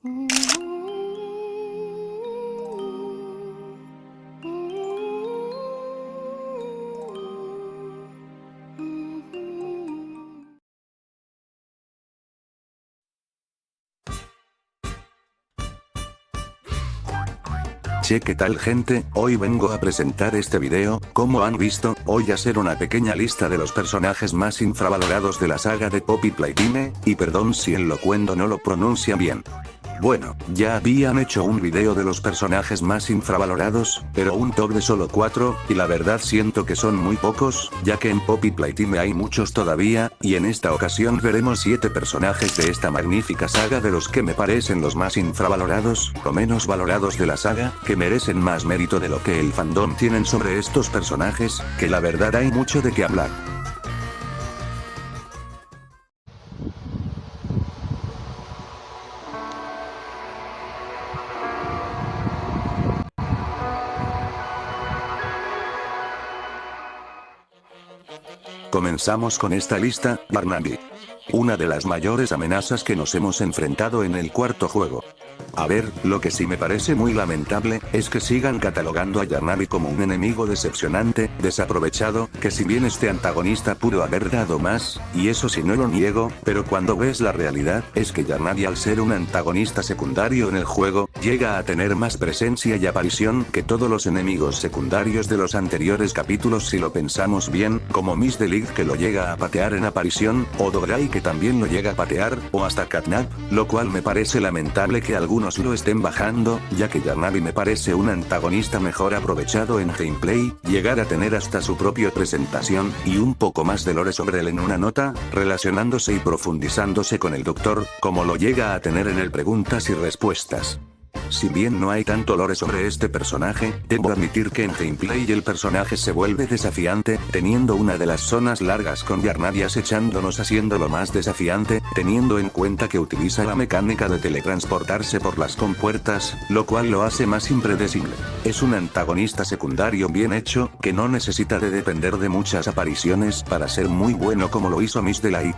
Che, ¿qué tal gente? Hoy vengo a presentar este video. Como han visto, voy a hacer una pequeña lista de los personajes más infravalorados de la saga de Poppy Playtime, y perdón si el locuendo no lo pronuncia bien. Bueno, ya habían hecho un video de los personajes más infravalorados, pero un top de solo 4, y la verdad siento que son muy pocos, ya que en Poppy Playtime hay muchos todavía, y en esta ocasión veremos 7 personajes de esta magnífica saga de los que me parecen los más infravalorados, o menos valorados de la saga, que merecen más mérito de lo que el fandom tienen sobre estos personajes, que la verdad hay mucho de qué hablar. Comenzamos con esta lista. Barnaby. Una de las mayores amenazas que nos hemos enfrentado en el cuarto juego. A ver, lo que sí me parece muy lamentable, es que sigan catalogando a Yarnaby como un enemigo decepcionante, desaprovechado, que si bien este antagonista pudo haber dado más, y eso sí no lo niego, pero cuando ves la realidad, es que Yarnaby al ser un antagonista secundario en el juego, llega a tener más presencia y aparición que todos los enemigos secundarios de los anteriores capítulos si lo pensamos bien, como Miss Delight que lo llega a patear en aparición, o Dogray que también lo llega a patear, o hasta Catnap, lo cual me parece lamentable que algunos lo estén bajando, ya que Yarnaby me parece un antagonista mejor aprovechado en gameplay, llegar a tener hasta su propia presentación, y un poco más de lore sobre él en una nota, relacionándose y profundizándose con el Doctor, como lo llega a tener en el preguntas y respuestas. Si bien no hay tanto lore sobre este personaje, debo admitir que en gameplay el personaje se vuelve desafiante, teniendo una de las zonas largas con Yarnaby acechándonos haciéndolo más desafiante, teniendo en cuenta que utiliza la mecánica de teletransportarse por las compuertas, lo cual lo hace más impredecible. Es un antagonista secundario bien hecho, que no necesita de depender de muchas apariciones para ser muy bueno como lo hizo Miss Delight.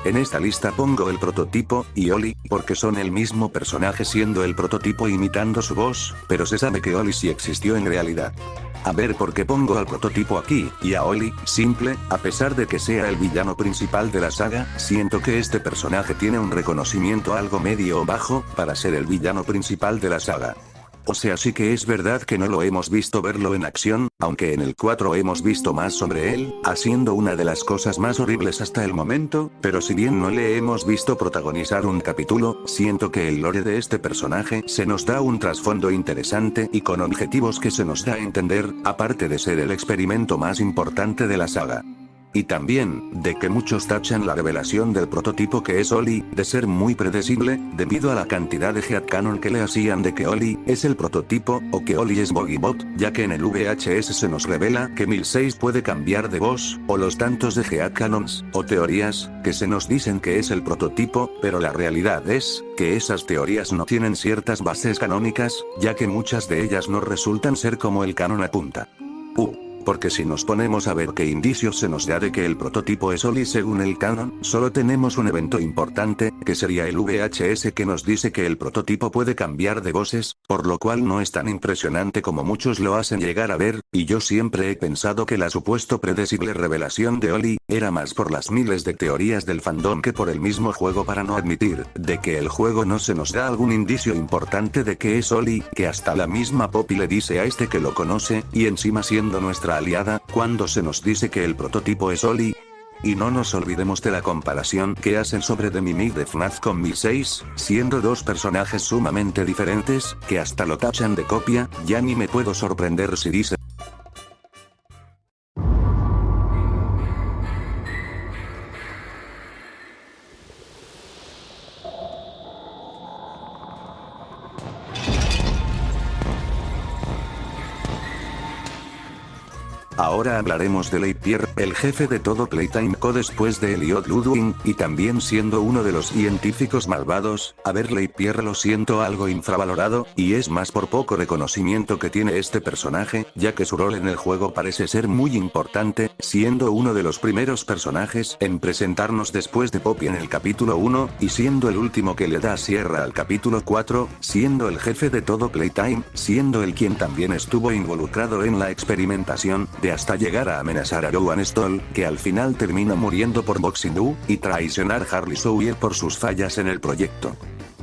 En esta lista pongo el prototipo, y Oli, porque son el mismo personaje siendo el prototipo imitando su voz, pero se sabe que Oli sí existió en realidad. A ver por qué pongo al prototipo aquí, y a Oli, simple, a pesar de que sea el villano principal de la saga, siento que este personaje tiene un reconocimiento algo medio o bajo, para ser el villano principal de la saga. O sea, sí que es verdad que no lo hemos visto verlo en acción, aunque en el 4 hemos visto más sobre él, haciendo una de las cosas más horribles hasta el momento, pero si bien no le hemos visto protagonizar un capítulo, siento que el lore de este personaje se nos da un trasfondo interesante y con objetivos que se nos da a entender, aparte de ser el experimento más importante de la saga. Y también, de que muchos tachan la revelación del prototipo que es Oli, de ser muy predecible, debido a la cantidad de headcanon que le hacían de que Oli es el prototipo, o que Oli es Bogibot, ya que en el VHS se nos revela que 1006 puede cambiar de voz, o los tantos de headcanons, o teorías, que se nos dicen que es el prototipo, pero la realidad es, que esas teorías no tienen ciertas bases canónicas, ya que muchas de ellas no resultan ser como el canon apunta. Porque si nos ponemos a ver qué indicios se nos da de que el prototipo es Oli según el canon, solo tenemos un evento importante, que sería el VHS que nos dice que el prototipo puede cambiar de voces, por lo cual no es tan impresionante como muchos lo hacen llegar a ver, y yo siempre he pensado que la supuesto predecible revelación de Oli, era más por las miles de teorías del fandom que por el mismo juego para no admitir, de que el juego no se nos da algún indicio importante de que es Oli, que hasta la misma Poppy le dice a este que lo conoce, y encima siendo nuestra aliada, cuando se nos dice que el prototipo es Oli. Y no nos olvidemos de la comparación que hacen sobre The Mimic de FNAF con 1006, siendo dos personajes sumamente diferentes, que hasta lo tachan de copia, ya ni me puedo sorprender si dice. Ahora hablaremos de Leitpierre, el jefe de todo Playtime Co después de Elliot Ludwig, y también siendo uno de los científicos malvados. A ver, Leitpierre lo siento algo infravalorado, y es más por poco reconocimiento que tiene este personaje, ya que su rol en el juego parece ser muy importante, siendo uno de los primeros personajes en presentarnos después de Poppy en el capítulo 1, y siendo el último que le da cierre al capítulo 4, siendo el jefe de todo Playtime, siendo el quien también estuvo involucrado en la experimentación, de hasta llegar a amenazar a Rowan Stoll, que al final termina muriendo por Boxing y traicionar Harley Sawyer por sus fallas en el proyecto.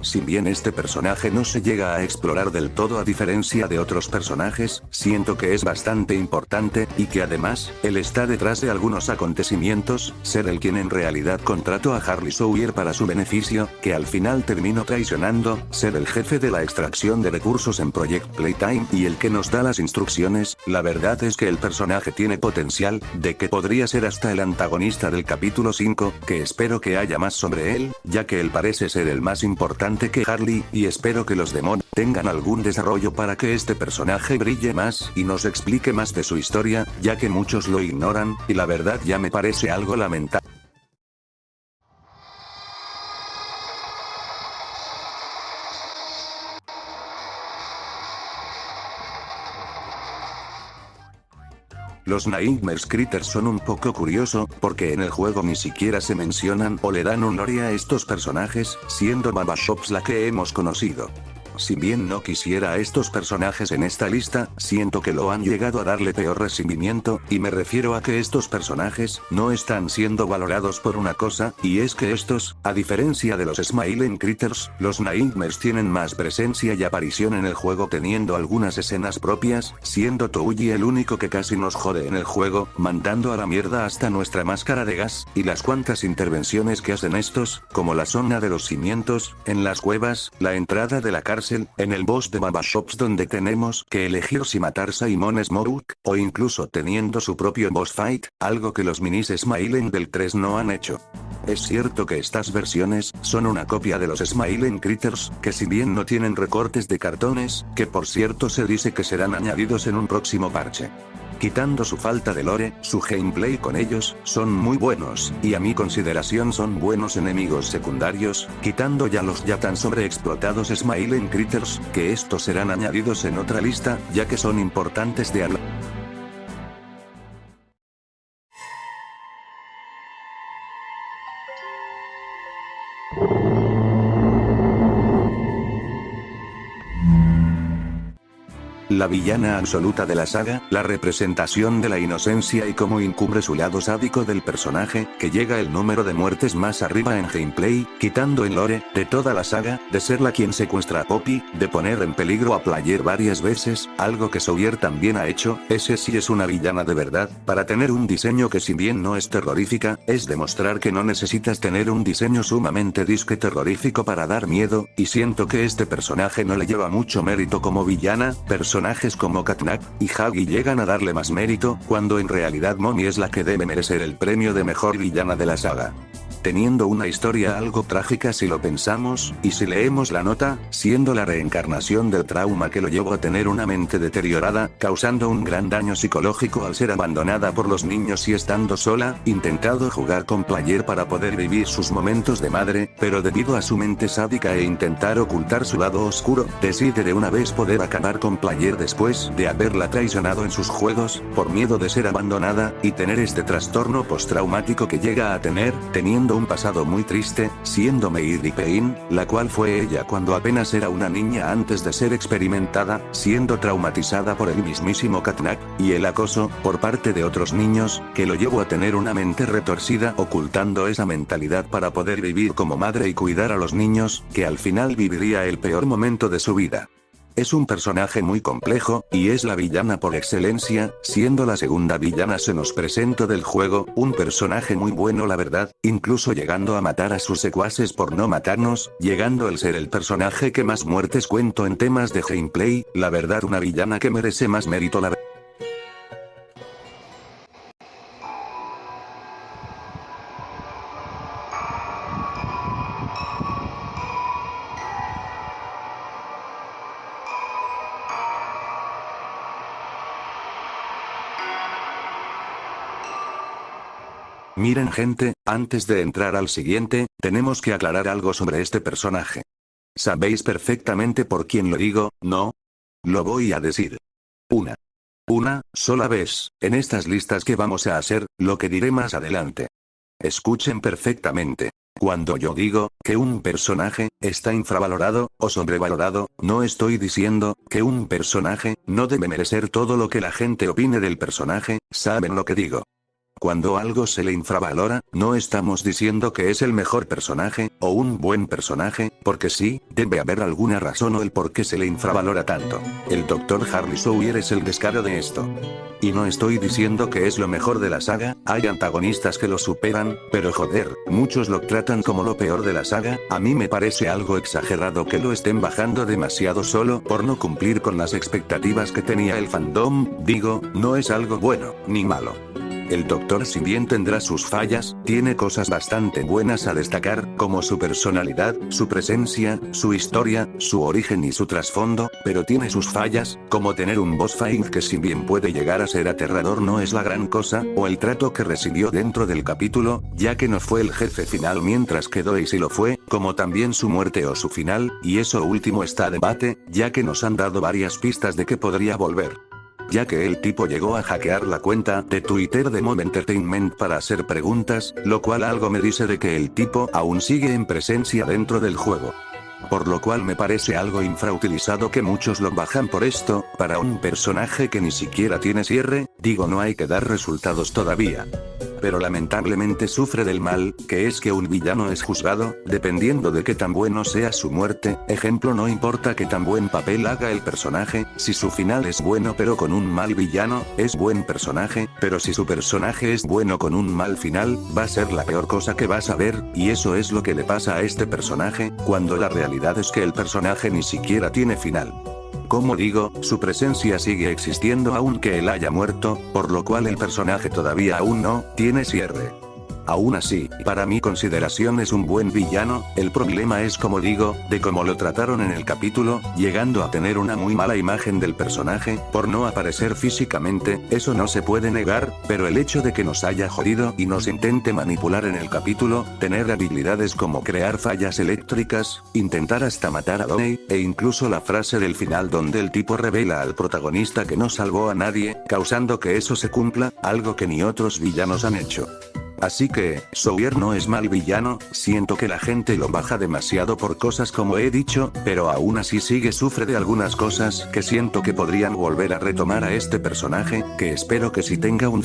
Si bien este personaje no se llega a explorar del todo a diferencia de otros personajes, siento que es bastante importante, y que además, él está detrás de algunos acontecimientos, ser el quien en realidad contrató a Harley Sawyer para su beneficio, que al final terminó traicionando, ser el jefe de la extracción de recursos en Project Playtime y el que nos da las instrucciones. La verdad es que el personaje tiene potencial, de que podría ser hasta el antagonista del capítulo 5, que espero que haya más sobre él, ya que él parece ser el más importante que Harley, y espero que los demonios tengan algún desarrollo para que este personaje brille más y nos explique más de su historia, ya que muchos lo ignoran, y la verdad ya me parece algo lamentable. Los Nightmare Critters son un poco curioso, porque en el juego ni siquiera se mencionan o le dan un lore a estos personajes, siendo Baba Shops la que hemos conocido. Si bien no quisiera a estos personajes en esta lista, siento que lo han llegado a darle peor recibimiento, y me refiero a que estos personajes no están siendo valorados por una cosa, y es que estos, a diferencia de los Smiling Critters, los Nightmares tienen más presencia y aparición en el juego, teniendo algunas escenas propias, siendo Touji el único que casi nos jode en el juego, mandando a la mierda hasta nuestra máscara de gas, y las cuantas intervenciones que hacen estos, como la zona de los cimientos, en las cuevas, la entrada de la cárcel, en el boss de Baba Shops donde tenemos que elegir si matar Simon Smoke, o incluso teniendo su propio boss fight, algo que los minis Smiling del 3 no han hecho. Es cierto que estas versiones son una copia de los Smiling Critters, que si bien no tienen recortes de cartones, que por cierto se dice que serán añadidos en un próximo parche. Quitando su falta de lore, su gameplay con ellos, son muy buenos, y a mi consideración son buenos enemigos secundarios, quitando ya los ya tan sobreexplotados Smiling Critters, que estos serán añadidos en otra lista, ya que son importantes de hablar. La villana absoluta de la saga, la representación de la inocencia y cómo incumbre su lado sádico del personaje, que llega el número de muertes más arriba en gameplay, quitando el lore, de toda la saga, de ser la quien secuestra a Poppy, de poner en peligro a Player varias veces, algo que Sawyer también ha hecho. Ese sí es una villana de verdad, para tener un diseño que si bien no es terrorífica, es demostrar que no necesitas tener un diseño sumamente disque terrorífico para dar miedo, y siento que este personaje no le lleva mucho mérito como villana. Personajes como Katnak y Huggy llegan a darle más mérito, cuando en realidad Mommy es la que debe merecer el premio de mejor villana de la saga. Teniendo una historia algo trágica si lo pensamos, y si leemos la nota, siendo la reencarnación del trauma que lo llevó a tener una mente deteriorada, causando un gran daño psicológico al ser abandonada por los niños y estando sola, intentado jugar con Player para poder vivir sus momentos de madre, pero debido a su mente sádica e intentar ocultar su lado oscuro, decide de una vez poder acabar con Player después de haberla traicionado en sus juegos, por miedo de ser abandonada, y tener este trastorno postraumático que llega a tener, teniendo un pasado muy triste, siendo Mary Payne, la cual fue ella cuando apenas era una niña antes de ser experimentada, siendo traumatizada por el mismísimo Katnak, y el acoso, por parte de otros niños, que lo llevó a tener una mente retorcida, ocultando esa mentalidad para poder vivir como madre y cuidar a los niños, que al final viviría el peor momento de su vida. Es un personaje muy complejo, y es la villana por excelencia, siendo la segunda villana se nos presentó del juego, un personaje muy bueno la verdad, incluso llegando a matar a sus secuaces por no matarnos, llegando el ser el personaje que más muertes cuento en temas de gameplay, la verdad una villana que merece más mérito la verdad. Miren gente, antes de entrar al siguiente, tenemos que aclarar algo sobre este personaje. Sabéis perfectamente por quién lo digo, ¿no? Lo voy a decir. Una sola vez, en estas listas que vamos a hacer, lo que diré más adelante. Escuchen perfectamente. Cuando yo digo que un personaje está infravalorado o sobrevalorado, no estoy diciendo que un personaje no debe merecer todo lo que la gente opine del personaje, ¿saben lo que digo? Cuando algo se le infravalora, no estamos diciendo que es el mejor personaje, o un buen personaje, porque sí, debe haber alguna razón o el por qué se le infravalora tanto. El Dr. Harley Sawyer es el descaro de esto. Y no estoy diciendo que es lo mejor de la saga, hay antagonistas que lo superan, pero joder, muchos lo tratan como lo peor de la saga, a mí me parece algo exagerado que lo estén bajando demasiado solo por no cumplir con las expectativas que tenía el fandom, digo, no es algo bueno, ni malo. El Doctor, si bien tendrá sus fallas, tiene cosas bastante buenas a destacar, como su personalidad, su presencia, su historia, su origen y su trasfondo, pero tiene sus fallas, como tener un boss fight que si bien puede llegar a ser aterrador no es la gran cosa, o el trato que recibió dentro del capítulo, ya que no fue el jefe final mientras que Daisy lo fue, como también su muerte o su final, y eso último está a debate, ya que nos han dado varias pistas de que podría volver. Ya que el tipo llegó a hackear la cuenta de Twitter de Mob Entertainment para hacer preguntas, lo cual algo me dice de que el tipo aún sigue en presencia dentro del juego. Por lo cual me parece algo infrautilizado que muchos lo bajan por esto, para un personaje que ni siquiera tiene cierre, digo no hay que dar resultados todavía. Pero lamentablemente sufre del mal, que es que un villano es juzgado, dependiendo de qué tan bueno sea su muerte, ejemplo no importa qué tan buen papel haga el personaje, si su final es bueno pero con un mal villano, es buen personaje, pero si su personaje es bueno con un mal final, va a ser la peor cosa que vas a ver, y eso es lo que le pasa a este personaje, cuando la realidad es que el personaje ni siquiera tiene final. Como digo, su presencia sigue existiendo aunque él haya muerto, por lo cual el personaje todavía aún no tiene cierre. Aún así, para mi consideración es un buen villano, el problema es como digo, de cómo lo trataron en el capítulo, llegando a tener una muy mala imagen del personaje, por no aparecer físicamente, eso no se puede negar, pero el hecho de que nos haya jodido y nos intente manipular en el capítulo, tener habilidades como crear fallas eléctricas, intentar hasta matar a Donnie, e incluso la frase del final donde el tipo revela al protagonista que no salvó a nadie, causando que eso se cumpla, algo que ni otros villanos han hecho. Así que, Sawyer no es mal villano, siento que la gente lo baja demasiado por cosas como he dicho, pero aún así sufre de algunas cosas que siento que podrían volver a retomar a este personaje, que espero que sí tenga un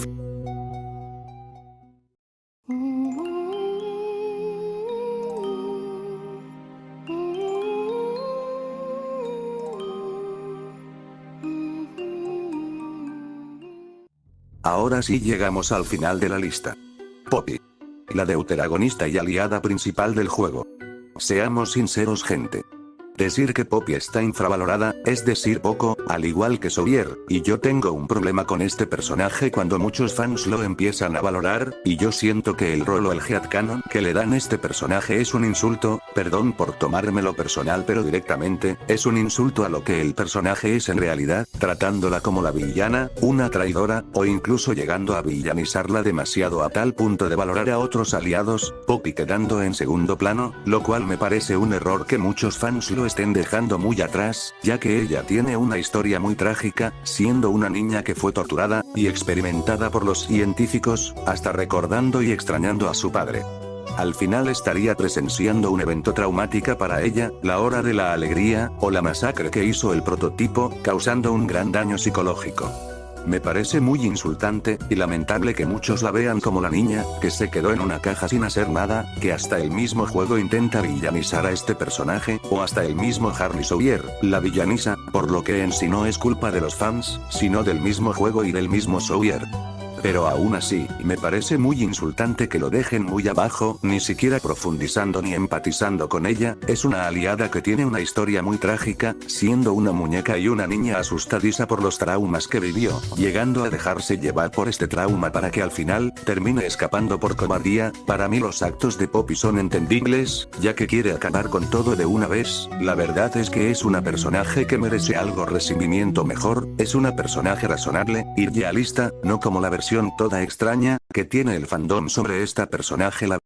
Ahora sí llegamos al final de la lista. Poppy. La deuteragonista y aliada principal del juego. Seamos sinceros gente. Decir que Poppy está infravalorada, es decir poco, al igual que Sawyer, y yo tengo un problema con este personaje cuando muchos fans lo empiezan a valorar, y yo siento que el rol o el headcanon que le dan a este personaje es un insulto, perdón por tomármelo personal pero directamente, es un insulto a lo que el personaje es en realidad, tratándola como la villana, una traidora, o incluso llegando a villanizarla demasiado a tal punto de valorar a otros aliados, Poppy quedando en segundo plano, lo cual me parece un error que muchos fans lo estén dejando muy atrás, ya que ella tiene una historia muy trágica, siendo una niña que fue torturada y experimentada por los científicos, hasta recordando y extrañando a su padre. Al final estaría presenciando un evento traumático para ella, la hora de la alegría, o la masacre que hizo el prototipo, causando un gran daño psicológico. Me parece muy insultante y lamentable que muchos la vean como la niña, que se quedó en una caja sin hacer nada, que hasta el mismo juego intenta villanizar a este personaje, o hasta el mismo Harley Sawyer, la villaniza, por lo que en sí no es culpa de los fans, sino del mismo juego y del mismo Sawyer. Pero aún así, me parece muy insultante que lo dejen muy abajo, ni siquiera profundizando ni empatizando con ella, es una aliada que tiene una historia muy trágica, siendo una muñeca y una niña asustadiza por los traumas que vivió, llegando a dejarse llevar por este trauma para que al final, termine escapando por cobardía. Para mí los actos de Poppy son entendibles, ya que quiere acabar con todo de una vez, la verdad es que es una personaje que merece algo recibimiento mejor, es una personaje razonable, y realista, no como la versión impresión toda extraña que tiene el fandom sobre esta personaje. La